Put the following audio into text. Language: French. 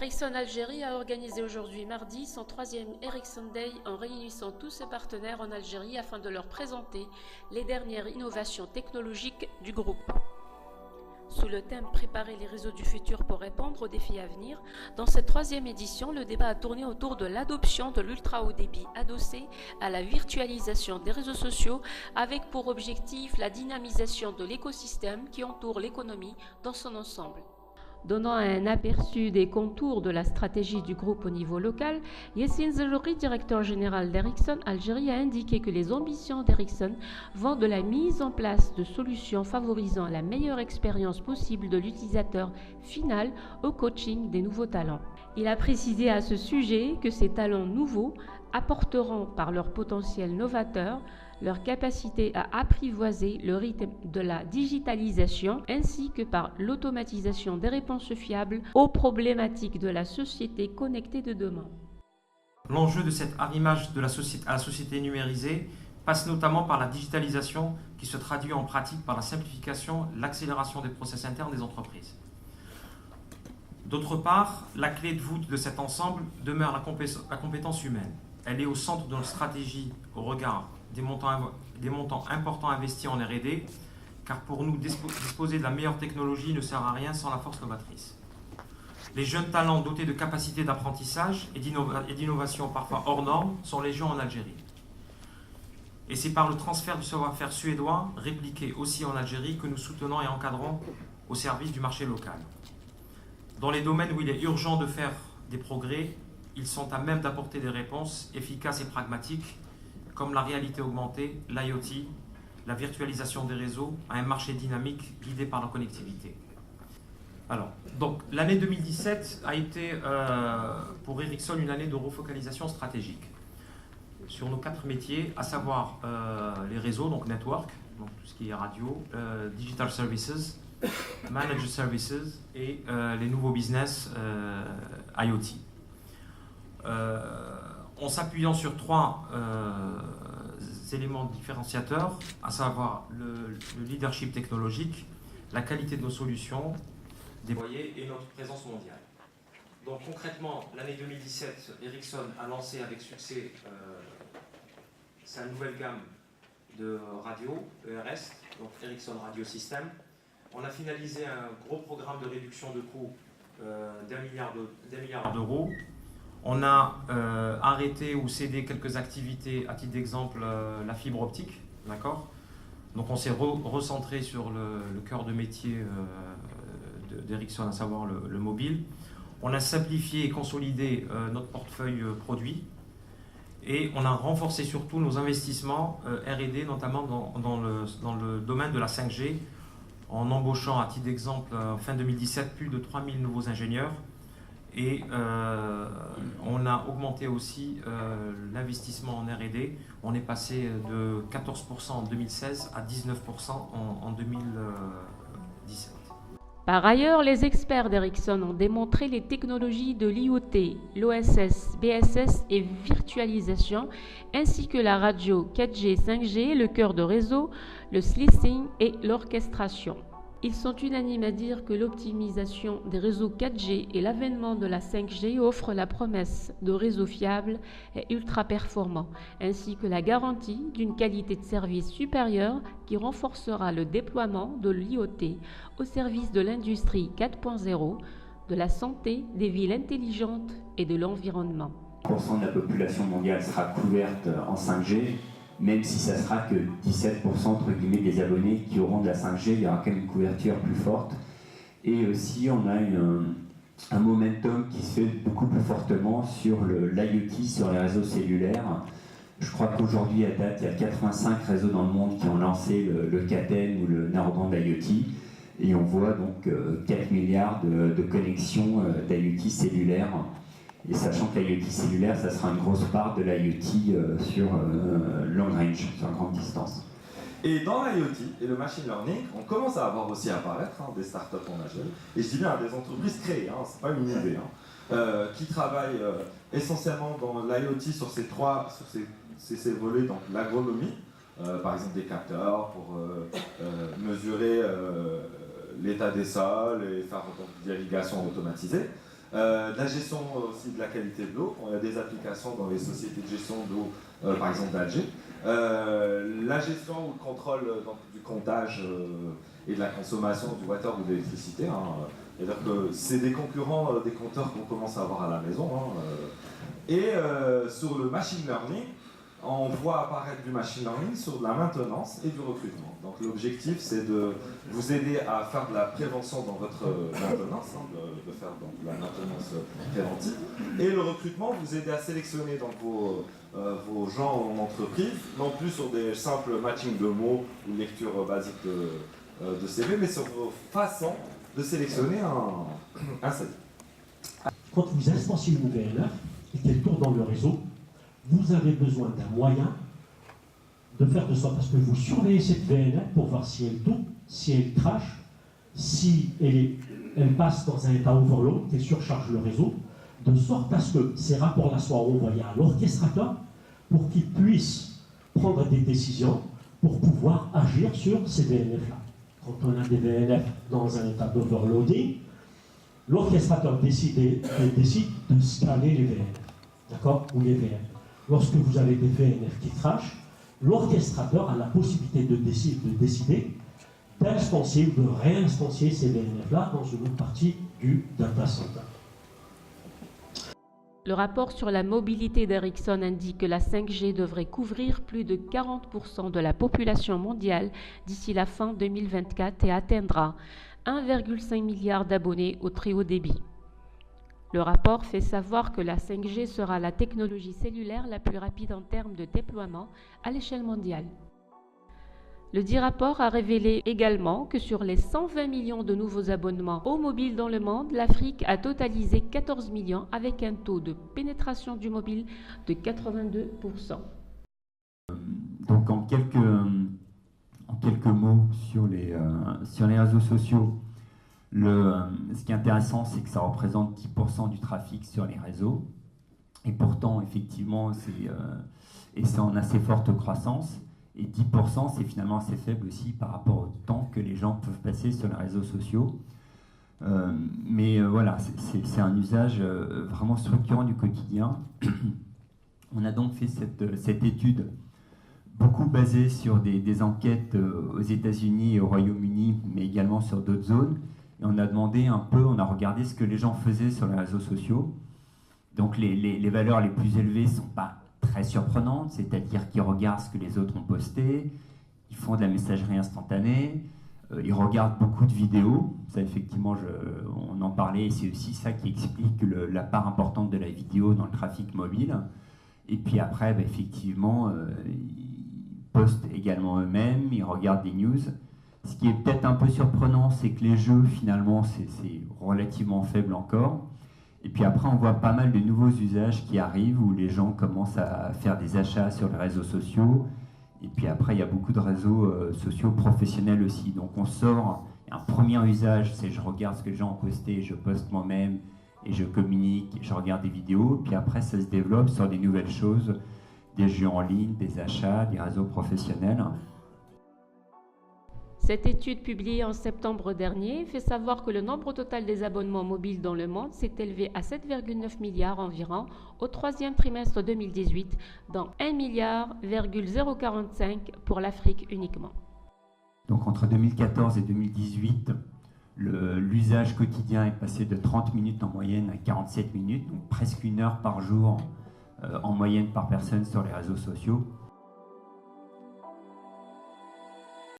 Ericsson Algérie a organisé aujourd'hui mardi son 3e Ericsson Day en réunissant tous ses partenaires en Algérie afin de leur présenter les dernières innovations technologiques du groupe. Sous le thème « Préparer les réseaux du futur pour répondre aux défis à venir », dans cette 3e édition, le débat a tourné autour de l'adoption de l'ultra haut débit adossé à la virtualisation des réseaux sociaux avec pour objectif la dynamisation de l'écosystème qui entoure l'économie dans son ensemble. Donnant un aperçu des contours de la stratégie du groupe au niveau local, Yassine Zelouri, directeur général d'Ericsson Algérie, a indiqué que les ambitions d'Ericsson vont de la mise en place de solutions favorisant la meilleure expérience possible de l'utilisateur final au coaching des nouveaux talents. Il a précisé à ce sujet que ces talents nouveaux apporteront par leur potentiel novateur leur capacité à apprivoiser le rythme de la digitalisation ainsi que par l'automatisation des réponses fiables aux problématiques de la société connectée de demain. L'enjeu de cet arrimage de la société à la société numérisée passe notamment par la digitalisation qui se traduit en pratique par la simplification, l'accélération des process internes des entreprises. D'autre part, la clé de voûte de cet ensemble demeure la compétence humaine. Elle est au centre de notre stratégie au regard des montants importants investis en R&D, car pour nous, disposer de la meilleure technologie ne sert à rien sans la force novatrice. Les jeunes talents dotés de capacités d'apprentissage et d'innovation parfois hors normes sont légion en Algérie. Et c'est par le transfert du savoir-faire suédois, répliqué aussi en Algérie, que nous soutenons et encadrons au service du marché local. Dans les domaines où il est urgent de faire des progrès, ils sont à même d'apporter des réponses efficaces et pragmatiques, comme la réalité augmentée, l'IoT, la virtualisation des réseaux, à un marché dynamique guidé par la connectivité. Alors, donc, l'année 2017 a été pour Ericsson une année de refocalisation stratégique sur nos 4 métiers, à savoir les réseaux, donc network, donc tout ce qui est radio, digital services, managed services et les nouveaux business IoT. En s'appuyant sur 3 éléments différenciateurs, à savoir le leadership technologique, la qualité de nos solutions déployées et notre présence mondiale. Donc concrètement, l'année 2017, Ericsson a lancé avec succès sa nouvelle gamme de radio, ERS, donc Ericsson Radio System. On a finalisé un gros programme de réduction de coûts d'1 milliard d'euros. On a arrêté ou cédé quelques activités, à titre d'exemple la fibre optique, d'accord ? Donc on s'est recentré sur le cœur de métier d'Ericsson, à savoir le mobile. On a simplifié et consolidé notre portefeuille produit et on a renforcé surtout nos investissements R&D, notamment dans le domaine de la 5G, en embauchant, à titre d'exemple, fin 2017, plus de 3000 nouveaux ingénieurs. Et on a augmenté aussi l'investissement en R&D. On est passé de 14% en 2016 à 19% en 2017. Par ailleurs, les experts d'Ericsson ont démontré les technologies de l'IoT, l'OSS, BSS et virtualisation, ainsi que la radio 4G, 5G, le cœur de réseau, le slicing et l'orchestration. Ils sont unanimes à dire que l'optimisation des réseaux 4G et l'avènement de la 5G offrent la promesse de réseaux fiables et ultra performants, ainsi que la garantie d'une qualité de service supérieure qui renforcera le déploiement de l'IoT au service de l'industrie 4.0, de la santé, des villes intelligentes et de l'environnement. 1% de la population mondiale sera couverte en 5G. Même si ça sera que 17% entre guillemets des abonnés qui auront de la 5G, il y aura quand même une couverture plus forte. Et aussi, on a un momentum qui se fait beaucoup plus fortement sur l'IoT, sur les réseaux cellulaires. Je crois qu'aujourd'hui, à date, il y a 85 réseaux dans le monde qui ont lancé le CATEM ou le Narrowband IoT. Et on voit donc 4 milliards de connexions d'IoT cellulaires. Et sachant que l'IoT cellulaire, ça sera une grosse part de l'IoT sur long range, sur grande distance. Et dans l'IoT et le machine learning, on commence à avoir aussi apparaître des startups en Algérie, et je dis bien des entreprises créées, c'est pas une idée, qui travaillent essentiellement dans l'IoT sur ces volets, donc l'agronomie, par exemple des capteurs pour mesurer l'état des sols et faire donc, de l'irrigation automatisée. La gestion aussi de la qualité de l'eau. Il y a des applications dans les sociétés de gestion d'eau, par exemple d'Alger. La gestion ou le contrôle donc, du comptage et de la consommation du water ou de l'électricité. C'est-à-dire que c'est des concurrents des compteurs qu'on commence à avoir à la maison. Et sur le machine learning, on voit apparaître du machine learning sur de la maintenance et du recrutement. Donc l'objectif, c'est de vous aider à faire de la prévention dans votre maintenance, de faire donc, de la maintenance préventive. Et le recrutement, vous aider à sélectionner donc, vos gens en entreprise, non plus sur des simples matchings de mots ou lecture basique de CV, mais sur vos façons de sélectionner un CV. Quand vous instanciez une VNF et qu'elle tourne dans le réseau, vous avez besoin d'un moyen de faire de sorte, parce que vous surveillez cette VNF pour voir si elle tourne, si elle crache, si elle passe dans un état overload, qu'elle surcharge le réseau, de sorte à ce que ces rapports-là soient envoyés à l'orchestrateur pour qu'il puisse prendre des décisions pour pouvoir agir sur ces VNF-là. Quand on a des VNF dans un état d'overloading, l'orchestrateur décide de scaler les VNF, d'accord, ou les VM. Lorsque vous avez des VNF qui crachent, l'orchestrateur a la possibilité de décider d'instancier ou de réinstancier ces VNF-là dans une autre partie du data center. Le rapport sur la mobilité d'Ericsson indique que la 5G devrait couvrir plus de 40% de la population mondiale d'ici la fin 2024 et atteindra 1,5 milliard d'abonnés au très haut débit. Le rapport fait savoir que la 5G sera la technologie cellulaire la plus rapide en termes de déploiement à l'échelle mondiale. Le dit rapport a révélé également que sur les 120 millions de nouveaux abonnements au mobile dans le monde, l'Afrique a totalisé 14 millions avec un taux de pénétration du mobile de 82%. Donc en quelques mots sur les réseaux sociaux, ce qui est intéressant, c'est que ça représente 10% du trafic sur les réseaux. Et pourtant, effectivement, c'est en assez forte croissance. Et 10%, c'est finalement assez faible aussi par rapport au temps que les gens peuvent passer sur les réseaux sociaux. Mais voilà, c'est un usage vraiment structurant du quotidien. On a donc fait cette étude beaucoup basée sur des enquêtes aux États-Unis et au Royaume-Uni, mais également sur d'autres zones. Et on a demandé un peu, on a regardé ce que les gens faisaient sur les réseaux sociaux. Donc les valeurs les plus élevées ne sont pas très surprenantes, c'est-à-dire qu'ils regardent ce que les autres ont posté, ils font de la messagerie instantanée, ils regardent beaucoup de vidéos. Ça, effectivement, on en parlait, et c'est aussi ça qui explique la part importante de la vidéo dans le trafic mobile. Et puis après, effectivement, ils postent également eux-mêmes, ils regardent des news. Ce qui est peut-être un peu surprenant, c'est que les jeux, finalement, c'est relativement faible encore. Et puis après, on voit pas mal de nouveaux usages qui arrivent où les gens commencent à faire des achats sur les réseaux sociaux. Et puis après, il y a beaucoup de réseaux sociaux professionnels aussi. Donc on sort, un premier usage, c'est je regarde ce que les gens ont posté, je poste moi-même et je communique, je regarde des vidéos. Puis après, ça se développe sur des nouvelles choses, des jeux en ligne, des achats, des réseaux professionnels. Cette étude publiée en septembre dernier fait savoir que le nombre total des abonnements mobiles dans le monde s'est élevé à 7,9 milliards environ au troisième trimestre 2018, dont 1,045 milliard pour l'Afrique uniquement. Donc entre 2014 et 2018, l'usage quotidien est passé de 30 minutes en moyenne à 47 minutes, donc presque 1 heure par jour en moyenne par personne sur les réseaux sociaux.